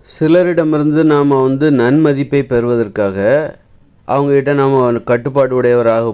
சிலரிடமிருந்து நாம் நன்மதிப்பை பெறுவதற்காக அவங்ககிட்ட நாம் கட்டுப்பாடு உடையவராக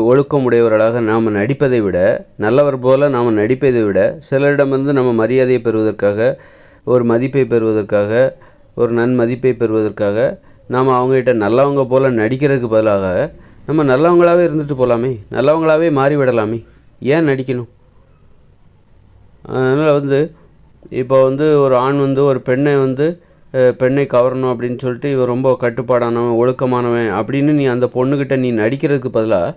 ஒழுக்கம் உடையவர்களாக நாம் நடிப்பதை விட, நல்லவர் போல நாம் நடிப்பதை விட, சிலரிடமிருந்து நம்ம மரியாதையை பெறுவதற்காக, ஒரு மதிப்பை பெறுவதற்காக, ஒரு நன்மதிப்பை பெறுவதற்காக நாம் அவங்ககிட்ட நல்லவங்க போல் நடிக்கிறதுக்கு பதிலாக நம்ம நல்லவங்களாகவே இருந்துட்டு போகலாமே, நல்லவங்களாகவே மாறிவிடலாமே, ஏன் நடிக்கணும்? அதனால் இப்போ ஒரு ஆண் ஒரு பெண்ணை கவரணும் அப்படின்னு சொல்லிட்டு இவன் ரொம்ப கட்டுப்பாடானவன், ஒழுக்கமானவன் அப்படின்னு நீ அந்த பொண்ணுக்கிட்ட நீ நடிக்கிறதுக்கு பதிலாக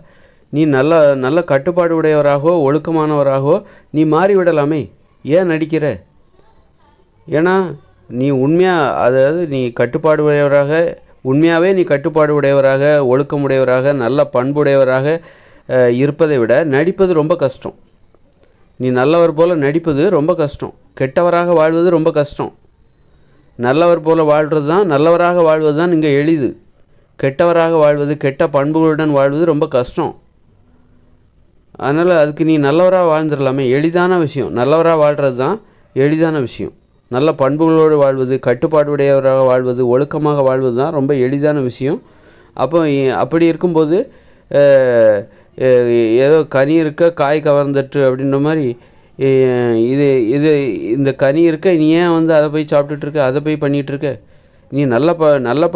நீ நல்ல கட்டுப்பாடு உடையவராகவோ ஒழுக்கமானவராகவோ நீ மாறிவிடலாமே, ஏன் நடிக்கிற? ஏன்னா நீ அதாவது நீ கட்டுப்பாடு உடையவராக, உண்மையாகவே நீ கட்டுப்பாடு உடையவராக, ஒழுக்கமுடையவராக, நல்ல பண்புடையவராக இருப்பதை விட நடிப்பது ரொம்ப கஷ்டம். நீ நல்லவர் போல் நடிப்பது ரொம்ப கஷ்டம். கெட்டவராக வாழ்வது ரொம்ப கஷ்டம். நல்லவர் போல் வாழ்கிறது தான், நல்லவராக வாழ்வது தான் இங்கே எளிது. கெட்டவராக வாழ்வது, கெட்ட பண்புகளுடன் வாழ்வது ரொம்ப கஷ்டம். அதனால் அதுக்கு நீ நல்லவராக வாழ்ந்துடலாமே, எளிதான விஷயம். நல்லவராக வாழ்கிறது தான் எளிதான விஷயம். நல்ல பண்புகளோடு வாழ்வது, கட்டுப்பாடுடையவராக வாழ்வது, ஒழுக்கமாக வாழ்வது தான் ரொம்ப எளிதான விஷயம். அப்படி இருக்கும்போது ஏதோ கனி இருக்க காய் கவர்ந்துட்டு அப்படின்ற மாதிரி இந்த கனி இருக்க நீ ஏன் அதை போய் சாப்பிட்டுட்ருக்க, அதை போய் பண்ணிகிட்ருக்க? நீ நல்ல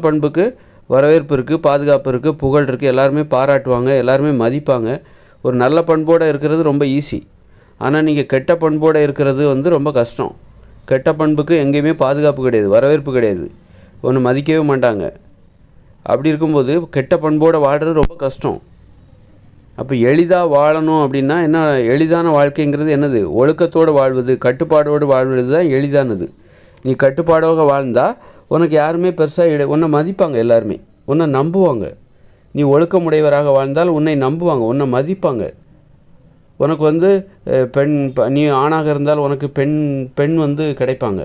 பண்புக்கு வரவேற்பு இருக்குது, பாதுகாப்பு இருக்குது, புகழ் இருக்குது, எல்லாருமே பாராட்டுவாங்க, எல்லாருமே மதிப்பாங்க. ஒரு நல்ல பண்போடு இருக்கிறது ரொம்ப ஈஸி. ஆனால் நீங்கள் கெட்ட பண்போடு இருக்கிறது ரொம்ப கஷ்டம். கெட்ட பண்புக்கு எங்கேயுமே பாதுகாப்பு கிடையாது, வரவேற்பு கிடையாது, ஒன்று மதிக்கவே மாட்டாங்க. அப்படி இருக்கும்போது கெட்ட பண்போடு வாழ்கிறது ரொம்ப கஷ்டம். அப்போ எளிதாக வாழணும் அப்படின்னா என்ன? எளிதான வாழ்க்கைங்கிறது என்னது? ஒழுக்கத்தோடு வாழ்வது, கட்டுப்பாடோடு வாழ்வது தான் எளிதானது. நீ கட்டுப்பாடோடு வாழ்ந்தால் உனக்கு யாருமே பெருசாக உன்னை மதிப்பாங்க, எல்லாருமே உன்னை நம்புவாங்க. நீ ஒழுக்கமுடையவராக வாழ்ந்தால் உன்னை நம்புவாங்க, உன்னை மதிப்பாங்க. உனக்கு பெண், நீ ஆணாக இருந்தால் உனக்கு பெண் கிடைப்பாங்க.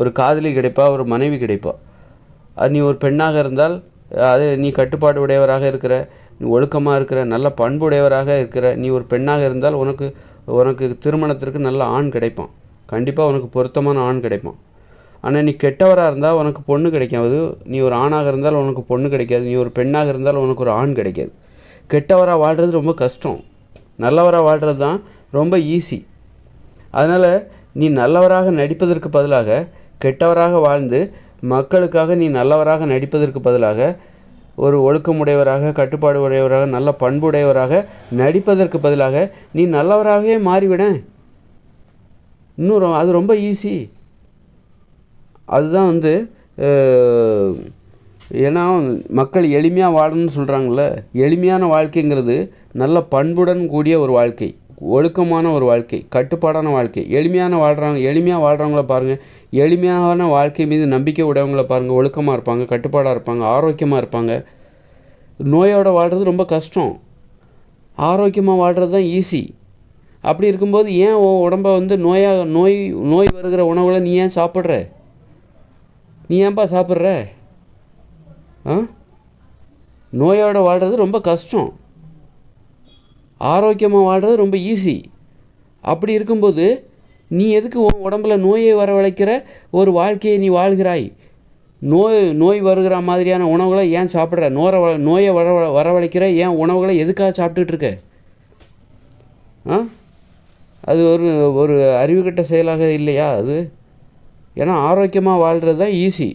ஒரு காதலி கிடைப்பா, ஒரு மனைவி கிடைப்பா. அது நீ ஒரு பெண்ணாக இருந்தால், அது நீ கட்டுப்பாடு உடையவராக இருக்கிற, நீ ஒழுக்கமாக இருக்கிற, நல்ல பண்புடையவராக இருக்கிற, நீ ஒரு பெண்ணாக இருந்தால் உனக்கு திருமணத்திற்கு நல்ல ஆண் கிடைப்பான். கண்டிப்பாக உனக்கு பொருத்தமான ஆண் கிடைப்பான். ஆனால் நீ கெட்டவராக இருந்தால் உனக்கு பொண்ணு கிடைக்காது. நீ ஒரு ஆணாக இருந்தால் உனக்கு பொண்ணு கிடைக்காது. நீ ஒரு பெண்ணாக இருந்தால் உனக்கு ஒரு ஆண் கிடைக்காது. கெட்டவராக வாழ்கிறது ரொம்ப கஷ்டம். நல்லவராக வாழ்கிறது தான் ரொம்ப ஈஸி. அதனால் நீ நல்லவராக நடிப்பதற்கு பதிலாக கெட்டவராக வாழ்ந்து மக்களுக்காக நீ நல்லவராக நடிப்பதற்கு பதிலாக ஒரு ஒழுக்கமுடையவராக, கட்டுப்பாடு உடையவராக, நல்ல பண்புடையவராக நடிப்பதற்கு பதிலாக நீ நல்லவராகவே மாறிவிட. இன்னும் அது ரொம்ப ஈஸி. அதுதான் ஏன்னா மக்கள் எளிமையாக வாழணும்னு சொல்கிறாங்கள. எளிமையான வாழ்க்கைங்கிறது நல்ல பண்புடன் கூடிய ஒரு வாழ்க்கை, ஒழுக்கமான ஒரு வாழ்க்கை, கட்டுப்பாடான வாழ்க்கை. எளிமையாக வாழ்கிறவங்கள பாருங்கள். எளிமையான வாழ்க்கை மீது நம்பிக்கை உடையவங்கள பாருங்கள். ஒழுக்கமாக இருப்பாங்க, கட்டுப்பாடாக இருப்பாங்க, ஆரோக்கியமாக இருப்பாங்க. நோயோடு வாழ்கிறது ரொம்ப கஷ்டம். ஆரோக்கியமாக வாழ்கிறது தான் ஈஸி. அப்படி இருக்கும்போது ஏன் உன் உடம்பை நோய் வருகிற உணவுகளை நீ ஏன் சாப்பிட்ற? நீ ஏன்பா சாப்பிட்ற? நோயோடு வாழ்கிறது ரொம்ப கஷ்டம், ஆரோக்கியமாக வாழ்கிறது ரொம்ப ஈஸி. அப்படி இருக்கும்போது நீ எதுக்கு உன் உடம்புல நோயை வரவழைக்கிற ஒரு வாழ்க்கையை நீ வாழ்கிறாய்? நோய் வருகிற மாதிரியான உணவுகளை ஏன் சாப்பிட்ற? நோயை வரவழைக்கிற ஏன் உணவுகளை எதுக்காக சாப்பிட்டுட்டு இருக்க? அது ஒரு அறிவுகட்ட செயலாக இல்லையா அது? ஏன்னா ஆரோக்கியமாக வாழ்கிறது தான் ஈஸி.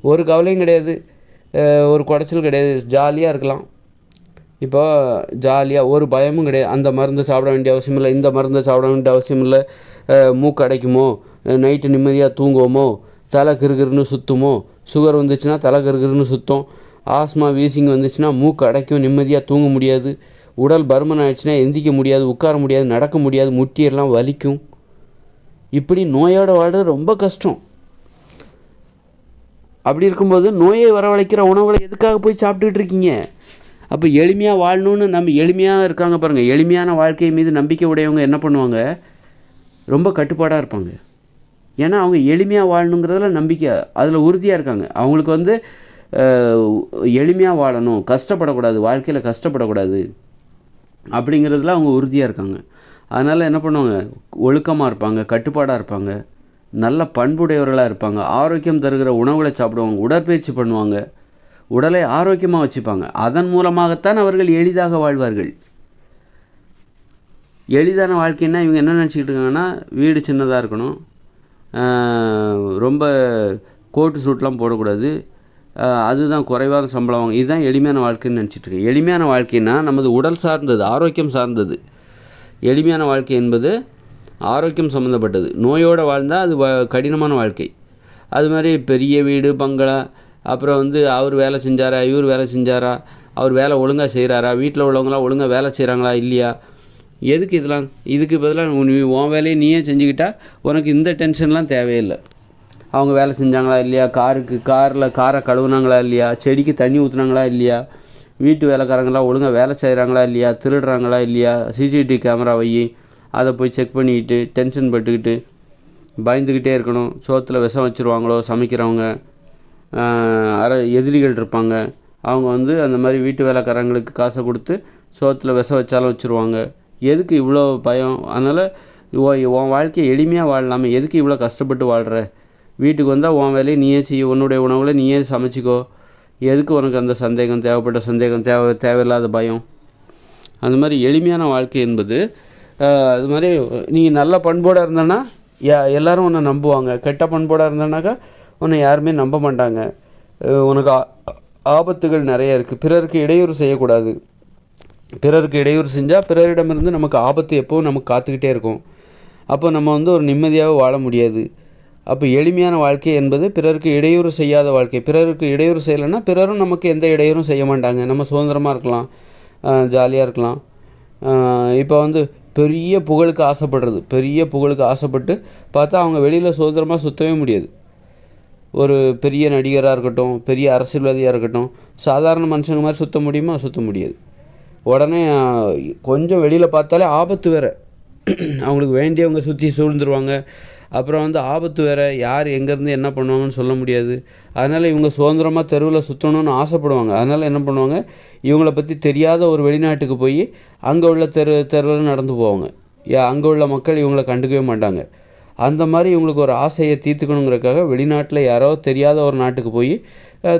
ஒரு கவலையும் கிடையாது, ஒரு குடைச்சல் கிடையாது, ஜாலியாக இருக்கலாம். இப்போ ஜாலியாக ஒரு பயமும் கிடையாது. அந்த மருந்து சாப்பிட வேண்டிய அவசியம் இல்லை, இந்த மருந்தை சாப்பிட வேண்டிய அவசியம் இல்லை. மூக்கு அடைக்குமோ, நைட்டு நிம்மதியாக தூங்குவோமோ, தலை கிறுகிறுன்னு சுற்றுமோ, சுகர் வந்துச்சுன்னா தலை கிறுகிறுன்னு சுற்றும், ஆஸ்மா வீசிங் வந்துச்சுன்னா மூக்கு அடைக்கும், நிம்மதியாக தூங்க முடியாது, உடல் பருமன் ஆகிடுச்சுன்னா எந்திக்க முடியாது, உட்கார முடியாது, நடக்க முடியாது, முட்டியெல்லாம் வலிக்கும். இப்படி நோயோடு வாழ்றது ரொம்ப கஷ்டம். அப்படி இருக்கும்போது நோயை வரவழைக்கிற உணவுகளை எதுக்காக போய் சாப்பிட்டுக்கிட்டு இருக்கீங்க? அப்போ எளிமையாக வாழணுன்னு எளிமையாக இருக்காங்க பாருங்கள். எளிமையான வாழ்க்கை மீது நம்பிக்கை உடையவங்க என்ன பண்ணுவாங்க? ரொம்ப கட்டுப்பாடாக இருப்பாங்க. ஏன்னா அவங்க எளிமையாக வாழணுங்கிறதுல நம்பிக்கை, அதில் உறுதியாக இருக்காங்க. அவங்களுக்கு எளிமையாக வாழணும், கஷ்டப்படக்கூடாது, வாழ்க்கையில் கஷ்டப்படக்கூடாது அப்படிங்கிறதுல அவங்க உறுதியாக இருக்காங்க. அதனால் என்ன பண்ணுவாங்க? ஒழுக்கமாக இருப்பாங்க, கட்டுப்பாடாக இருப்பாங்க, நல்ல பண்புடையவர்களாக இருப்பாங்க, ஆரோக்கியம் தருகிற உணவுகளை சாப்பிடுவாங்க, உடற்பயிற்சி பண்ணுவாங்க, உடலை ஆரோக்கியமாக வச்சுப்பாங்க. அதன் மூலமாகத்தான் அவர்கள் எளிதாக வாழ்வார்கள். எளிதான வாழ்க்கைன்னா இவங்க என்ன நினச்சிக்கிட்டு இருக்காங்கன்னா, வீடு சின்னதாக இருக்கணும், ரொம்ப கோட்டு சூட்லாம் போடக்கூடாது, அதுதான் குறைவான சம்பளம் வாங்க, இதுதான் எளிமையான வாழ்க்கைன்னு நினச்சிட்ருக்கேன். எளிமையான வாழ்க்கைன்னா நமது உடல் சார்ந்தது, ஆரோக்கியம் சார்ந்தது. எளிமையான வாழ்க்கை என்பது ஆரோக்கியம் சம்மந்தப்பட்டது. நோயோடு வாழ்ந்தால் அது கடினமான வாழ்க்கை. அது மாதிரி பெரிய வீடு, பங்களா, அப்புறம் அவர் வேலை செஞ்சாரா, இவர் வேலை செஞ்சாரா, அவர் வேலை ஒழுங்காக செய்கிறாரா, வீட்டில் உள்ளவங்களாம் ஒழுங்காக வேலை செய்கிறாங்களா இல்லையா, எதுக்கு இதெல்லாம்? இதுக்கு பதிலாக உன் வேலையை நீயே செஞ்சுக்கிட்டால் உனக்கு இந்த டென்ஷன்லாம் தேவையில்லை. அவங்க வேலை செஞ்சாங்களா இல்லையா, காரை கழுவுனாங்களா இல்லையா, செடிக்கு தண்ணி ஊற்றுனாங்களா இல்லையா, வீட்டு வேலைக்காரங்களாம் ஒழுங்காக வேலை செய்கிறாங்களா இல்லையா, திருடுறாங்களா இல்லையா, சிசிடிவி கேமரா வை, அதை போய் செக் பண்ணிக்கிட்டு டென்ஷன் பட்டுக்கிட்டு பயந்துக்கிட்டே இருக்கணும். சோத்தில் விஷம் வச்சுருவாங்களோ சமைக்கிறவங்க, எதிரிகள் இருப்பாங்க, அவங்க அந்த மாதிரி வீட்டு வேலைக்காரங்களுக்கு காசை கொடுத்து சோத்தில் விஷம் வச்சாலும் வச்சுருவாங்க. எதுக்கு இவ்வளோ பயம்? அதனால் உன் வாழ்க்கையை எளிமையாக வாழலாமே, எதுக்கு இவ்வளோ கஷ்டப்பட்டு வாழ்கிற? வீட்டுக்கு வந்தால் உன் வேலையை நீயே செய்ய, உன்னுடைய உணவுகளை நீயே சமைச்சிக்கோ. எதுக்கு உனக்கு அந்த சந்தேகம், தேவைப்பட்ட சந்தேகம், தேவையில்லாத பயம்? அந்த மாதிரி எளிமையான வாழ்க்கை என்பது அது மாதிரி நீங்கள் நல்ல பண்போடு இருந்தேன்னா எல்லோரும் உன்னை நம்புவாங்க. கெட்ட பண்போடு இருந்தேன்னாக்கா உன்னை யாருமே நம்ப மாட்டாங்க. உனக்கு ஆபத்துகள் நிறைய இருக்குது. பிறருக்கு இடையூறு செய்யக்கூடாது. பிறருக்கு இடையூறு செஞ்சால் பிறரிடமிருந்து நமக்கு ஆபத்து எப்போவும் நமக்கு காத்துக்கிட்டே இருக்கும். அப்போ நம்ம ஒரு நிம்மதியாக வாழ முடியாது. அப்போ எளிமையான வாழ்க்கை என்பது பிறருக்கு இடையூறு செய்யாத வாழ்க்கை. பிறருக்கு இடையூறு செய்யலைன்னா பிறரும் நமக்கு எந்த இடையூறும் செய்ய மாட்டாங்க. நம்ம சுதந்திரமாக இருக்கலாம், ஜாலியாக இருக்கலாம். இப்போ பெரிய புகழுக்கு ஆசைப்படுறது, பெரிய புகழுக்கு ஆசைப்பட்டு பார்த்தா அவங்க வெளியில் சுதந்திரமாக சுற்றவே முடியாது. ஒரு பெரிய நடிகராக இருக்கட்டும், பெரிய அரசியல்வாதியாக இருக்கட்டும், சாதாரண மனுஷங்க மாதிரி சுற்ற முடியுமா? சுற்ற முடியாது. உடனே கொஞ்சம் வெளியில் பார்த்தாலே ஆபத்து வேறு. அவங்களுக்கு வேண்டியவங்க சுற்றி சூழ்ந்துருவாங்க. அப்புறம் ஆபத்து வேறு, யார் எங்கேருந்து என்ன பண்ணுவாங்கன்னு சொல்ல முடியாது. அதனால் இவங்க சுதந்திரமாக தெருவில் சுற்றணும்னு ஆசைப்படுவாங்க. அதனால் என்ன பண்ணுவாங்க, இவங்கள பற்றி தெரியாத ஒரு வெளிநாட்டுக்கு போய் அங்கே உள்ள தெருவில் நடந்து போவாங்க. அங்கே உள்ள மக்கள் இவங்கள கண்டுக்கவே மாட்டாங்க. அந்த மாதிரி இவங்களுக்கு ஒரு ஆசையை தீர்த்துக்கணுங்கிறதுக்காக வெளிநாட்டில் யாரோ தெரியாத ஒரு நாட்டுக்கு போய்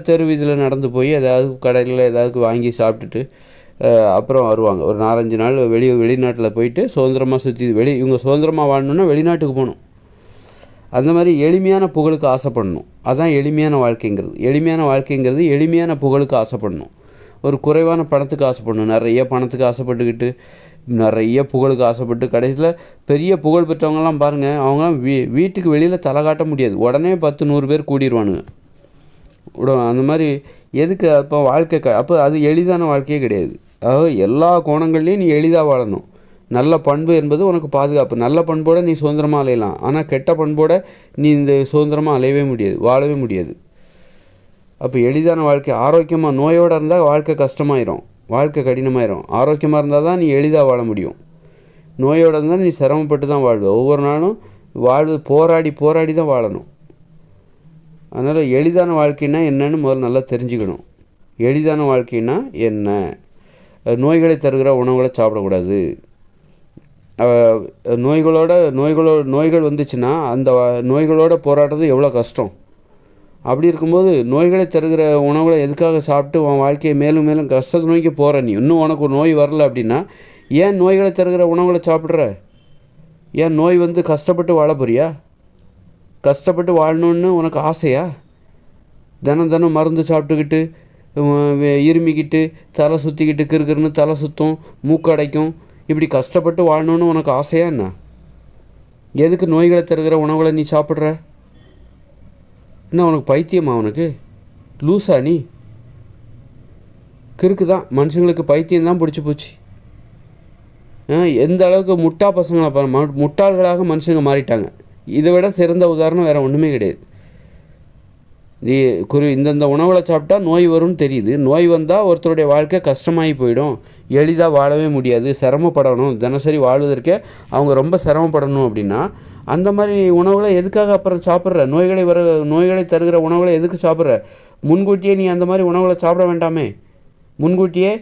தெரு வீதியில் நடந்து போய் ஏதாவது கடையில் ஏதாவது வாங்கி சாப்பிட்டுட்டு அப்புறம் வருவாங்க. ஒரு 4-5 நாள் வெளிநாட்டில் போயிட்டு சுதந்திரமாக சுற்றி இவங்க சுதந்திரமாக வாழணுன்னா வெளிநாட்டுக்கு போகணும். அந்த மாதிரி எளிமையான புகழுக்கு ஆசைப்படணும். அதுதான் எளிமையான வாழ்க்கைங்கிறது. எளிமையான வாழ்க்கைங்கிறது எளிமையான புகழுக்கு ஆசைப்படணும். ஒரு குறைவான பணத்துக்கு ஆசைப்படணும். நிறைய பணத்துக்கு ஆசைப்பட்டுக்கிட்டு நிறைய புகழுக்கு ஆசைப்பட்டு கடைசியில் பெரிய புகழ் பெற்றவங்கலாம் பாருங்கள், அவங்களாம் வீட்டுக்கு வெளியில் தலை காட்ட முடியாது. உடனே 10-100 பேர் கூடிடுவானுங்க. அந்த மாதிரி எதுக்கு? அப்போ வாழ்க்கை அப்போ அது எளிதான வாழ்க்கையே கிடையாது. அதாவது எல்லா கோணங்கள்லேயும் நீ எளிதாக வாழணும். நல்ல பண்பு என்பது உனக்கு பாதுகாப்பு. நல்ல பண்போடு நீ சுதந்திரமாக அலையலாம். ஆனால் கெட்ட பண்போடு நீ இந்த சுதந்திரமாக அலையவே முடியாது, வாழவே முடியாது. அப்போ எளிதான வாழ்க்கை, ஆரோக்கியமாக நோயோடு இருந்தால் வாழ்க்கை கஷ்டமாயிரும், வாழ்க்கை கடினமாயிரும். ஆரோக்கியமாக இருந்தால் தான் நீ எளிதாக வாழ முடியும். நோயோடு இருந்தால் நீ சிரமப்பட்டு தான் வாழ்வ. ஒவ்வொரு நாளும் போராடி தான் வாழணும். அதனால் எளிதான வாழ்க்கைன்னா என்னன்னு முதல்ல நல்லா தெரிஞ்சுக்கணும். எளிதான வாழ்க்கைன்னா என்ன? நோய்களை தருகிற உணவுகளை சாப்பிடக்கூடாது. நோய்கள் வந்துச்சுன்னா அந்த நோய்களோடு போராடுறது எவ்வளோ கஷ்டம். அப்படி இருக்கும்போது நோய்களை தருகிற உணவுகளை எதுக்காக சாப்பிட்டு உன் வாழ்க்கையை மேலும் மேலும் கஷ்டத்தை நோக்கி போகிற? நீ இன்னும் உனக்கு ஒரு நோய் வரல அப்படின்னா ஏன் நோய்களை தருகிற உணவுகளை சாப்பிட்ற? ஏன் நோய் கஷ்டப்பட்டு வாழ போறியா? கஷ்டப்பட்டு வாழணுன்னு உனக்கு ஆசையா? தினம் மருந்து சாப்பிட்டுக்கிட்டு இருமிக்கிட்டு தலை சுற்றிக்கிட்டு கிறுன்னு தலை சுற்றும், மூக்கடைக்கும், இப்படி கஷ்டப்பட்டு வாழணுன்னு உனக்கு ஆசையா என்ன? எதுக்கு நோய்களை தருகிற உணவுகளை நீ சாப்பிட்ற? என்ன உனக்கு பைத்தியமா? உனக்கு லூஸா? நீ கிறுக்கு தான். மனுஷங்களுக்கு பைத்தியம்தான் பிடிச்சி போச்சு. எந்த அளவுக்கு முட்டாள்களாக மனுஷங்க மாறிட்டாங்க. இதை விட சிறந்த உதாரணம் வேறு ஒன்றுமே கிடையாது. இந்தந்த உணவுகளை சாப்பிட்டா நோய் வரும்னு தெரியுது. நோய் வந்தால் ஒருத்தருடைய வாழ்க்கை கஷ்டமாகி போயிடும், எளிதாக வாழவே முடியாது, சிரமப்படணும். தினசரி வாழ்வதற்கே அவங்க ரொம்ப சிரமப்படணும். அப்படின்னா அந்த மாதிரி உணவுகளை எதுக்காக அப்புறம் சாப்பிட்ற? நோய்களை தருகிற உணவுகளை எதுக்கு சாப்பிட்ற? முன்கூட்டியே நீ அந்த மாதிரி உணவுகளை சாப்பிட வேண்டாமே. முன்கூட்டியே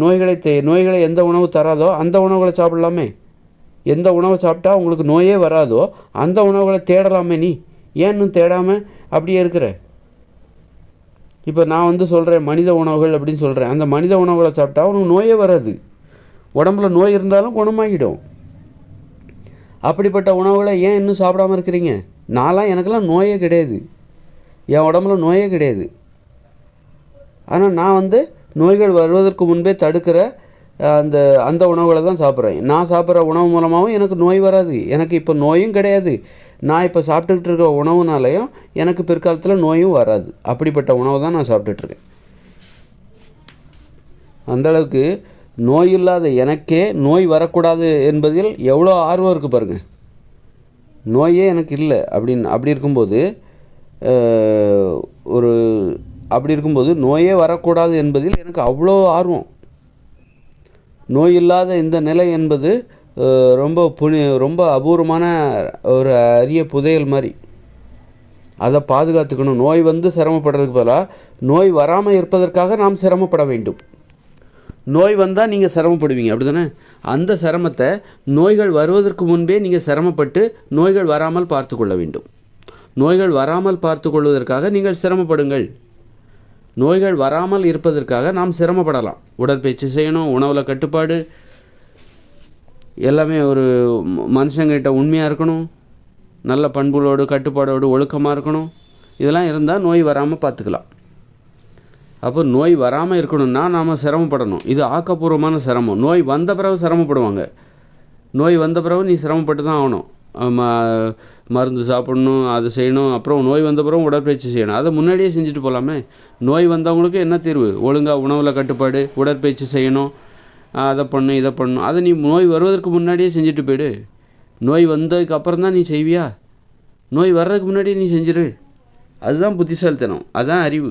நோய்களை எந்த உணவு தராதோ அந்த உணவுகளை சாப்பிடலாமே. எந்த உணவை சாப்பிட்டா உங்களுக்கு நோயே வராதோ அந்த உணவுகளை தேடலாமே. நீ ஏன் இன்னும் தேடாமல் அப்படியே இருக்கிற? இப்போ நான் வந்து சொல்கிறேன் மனித உணவுகள் அப்படின்னு சொல்கிறேன். அந்த மனித உணவுகளை சாப்பிட்டா உனக்கு நோயே வராது. உடம்புல நோய் இருந்தாலும் குணமாகிடும். அப்படிப்பட்ட உணவுகளை ஏன் இன்னும் சாப்பிடாமல் இருக்கிறீங்க? எனக்கெல்லாம் நோயே கிடையாது, என் உடம்புல நோயே கிடையாது. ஆனால் நான் வந்து நோய்கள் வருவதற்கு முன்பே தடுக்கிற அந்த உணவுகளை தான் சாப்பிட்றேன். நான் சாப்பிட்ற உணவு மூலமாகவும் எனக்கு நோய் வராது. எனக்கு இப்போ நோயும் கிடையாது. நான் இப்போ சாப்பிட்டுக்கிட்டு இருக்க உணவுனாலையும் எனக்கு பிற்காலத்தில் நோயும் வராது. அப்படிப்பட்ட உணவு தான் நான் சாப்பிட்டுட்ருக்கேன். அந்தளவுக்கு நோய் இல்லாத எனக்கே நோய் வரக்கூடாது என்பதில் எவ்வளோ ஆர்வம் இருக்குது பாருங்கள். நோயே எனக்கு இல்லை அப்படி இருக்கும்போது அப்படி இருக்கும்போது நோயே வரக்கூடாது என்பதில் எனக்கு அவ்வளோ ஆர்வம். நோய் இல்லாத இந்த நிலை என்பது ரொம்ப அபூர்வமான ஒரு அரிய புதையல் மாதிரி. அதை பாதுகாத்துக்கணும். நோய் வந்து சிரமப்படுறதுக்கு பதிலாக நோய் வராமல் இருப்பதற்காக நாம் சிரமப்பட வேண்டும். நோய் வந்தால் நீங்கள் சிரமப்படுவீங்க, அப்படி தானே? அந்த சிரமத்தை நோய்கள் வருவதற்கு முன்பே நீங்கள் சிரமப்பட்டு நோய்கள் வராமல் பார்த்து கொள்ள வேண்டும். நோய்கள் வராமல் பார்த்து கொள்வதற்காக நீங்கள் சிரமப்படுங்கள். நோய்கள் வராமல் இருப்பதற்காக நாம் சிரமப்படலாம். உடற்பயிற்சி செய்யணும், உணவில் கட்டுப்பாடு, எல்லாமே ஒரு மனுஷங்கிட்ட உண்மையாக இருக்கணும், நல்ல பண்புகளோடு கட்டுப்பாடோடு ஒழுக்கமாக இருக்கணும். இதெல்லாம் இருந்தால் நோய் வராமல் பார்த்துக்கலாம். அப்போ நோய் வராமல் இருக்கணும்னா நாம் சிரமப்படணும். இது ஆக்கப்பூர்வமான சிரமம். நோய் வந்த பிறகு சிரமப்படுவாங்க. நோய் வந்த பிறகு நீ சிரமப்பட்டு தான் ஆகணும். மருந்து சாப்பிடணும், அது செய்யணும், அப்புறம் நோய் வந்த பிறகு உடற்பயிற்சி செய்யணும். அதை முன்னாடியே செஞ்சுட்டு போகலாமே. நோய் வந்தவங்களுக்கு என்ன தீர்வு? ஒழுங்காக உணவில் கட்டுப்பாடு, உடற்பயிற்சி செய்யணும், அதை பண்ணணும், இதை பண்ணணும். அதை நீ நோய் வருவதற்கு முன்னாடியே செஞ்சுட்டு போயிடு. நோய் வந்ததுக்கு அப்புறம் தான் நீ செய்வியா? நோய் வர்றதுக்கு முன்னாடியே நீ செஞ்சிரு. அதுதான் புத்திசாலித்தனம், அதுதான் அறிவு.